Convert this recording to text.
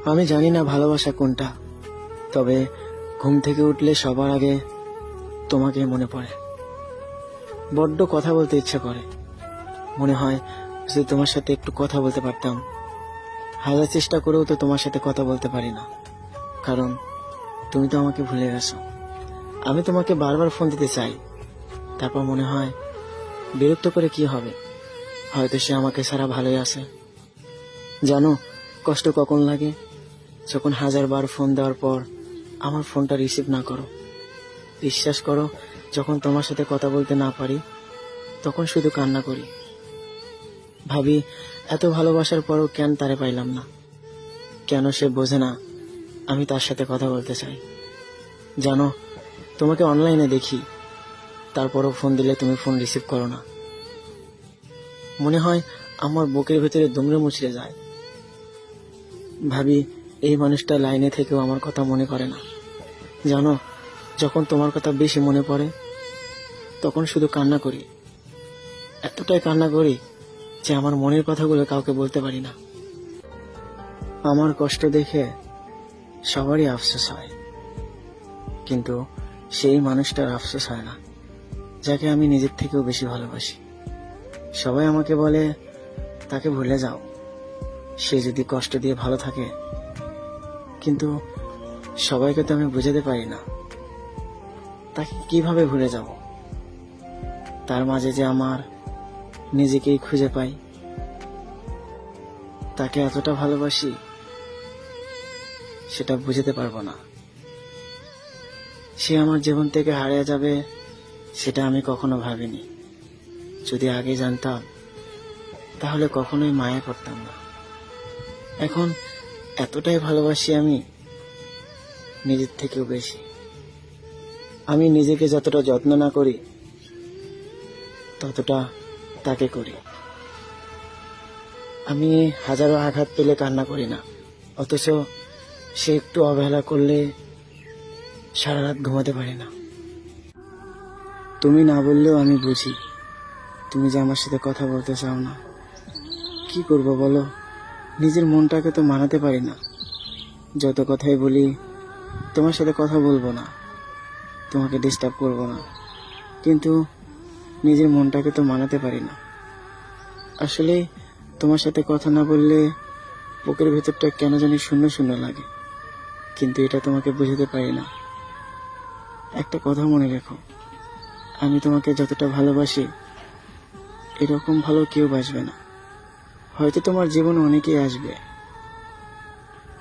আমি জানি না ভালোবাসা কোনটা, তবে ঘুম থেকে উঠলে সবার আগে তোমাকে মনে পড়ে। বড্ড কথা বলতে ইচ্ছা করে, মনে হয় যদি তোমার সাথে একটু কথা বলতে পারতাম। হাজার চেষ্টা করেও তো তোমার সাথে কথা বলতে পারি না, কারণ তুমি তো আমাকে ভুলে গেছো। আমি তোমাকে বারবার ফোন দিতে চাই, তারপর মনে হয় বিরক্ত করে কি হবে, হয়তো সে আমাকে ছাড়া ভালোই আছে। জানো কষ্ট কখন লাগে? যখন 1000বার ফোন দেওয়ার পর আমার ফোনটা রিসিভ না করো। বিশ্বাস করো, যখন তোমার সাথে কথা বলতে না পারি তখন শুধু কান্না করি, ভাবি এত ভালোবাসার পরও কেন তারে পাইলাম না, কেন সে বোঝে না আমি তার সাথে কথা বলতে চাই। জানো, তোমাকে অনলাইনে দেখি, তারপরও ফোন দিলে তুমি ফোন রিসিভ করো না। মনে হয় আমার বুকের ভেতরে দুমড়ে মুচড়ে যায়। ভাবি এই মানুষটা লাইনে থেকেও আমার কথা মনে করে না। জানো, যখন তোমার কথা বেশি মনে পড়ে তখন শুধু কান্না করি, এতটাই কান্না করি যে আমার মনের কথাগুলো কাউকে বলতে পারি না। আমার কষ্ট দেখে সবারই আফসোস হয়, কিন্তু সেই মানুষটার আফসোস হয় না যাকে আমি নিজের থেকেও বেশি ভালোবাসি। সবাই আমাকে বলে তাকে ভুলে যাও, সে যদি কষ্ট দিয়ে ভালো থাকে, কিন্তু সবাইকে তো আমি বোঝাতে পারি না তাকে কিভাবে ভুলে যাব। তার মাঝে যে আমার নিজেকেই খুঁজে পাই, তাকে এতটা ভালোবাসি সেটা বুঝতে পারবো না। সে আমার জীবন থেকে হারিয়ে যাবে সেটা আমি কখনো ভাবিনি। যদি আগে জানতাম তাহলে কখনোই মায়া করতাম না। এখন এতটাই ভালোবাসি আমি নিজের থেকেও বেশি। আমি নিজেকে যতটা যত্ন না করি ততটা তাকে করি। আমি হাজারো আঘাত পেলে কান্না করি না, অথচ সে একটু অবহেলা করলে সারা রাত ঘুমাতে পারি না। তুমি না বললেও আমি বুঝি তুমি যে আমার সাথে কথা বলতে চাও না। কি করব বলো, নিজের মনটাকে তো মানাতে পারি না। যত কথাই বলি তোমার সাথে কথা বলবো না, তোমাকে ডিস্টার্ব করব না, কিন্তু নিজের মনটাকে তো মানাতে পারি না। আসলে তোমার সাথে কথা না বললে বুকের ভেতরটা কেন জানি শূন্য শূন্য লাগে, কিন্তু এটা তোমাকে বুঝাতে পারি না। একটা কথা মনে রেখো, আমি তোমাকে যতটা ভালোবাসি এরকম ভালো কেউ বাসবে না। হয়তো তোমার জীবনে অনেকেই আসবে,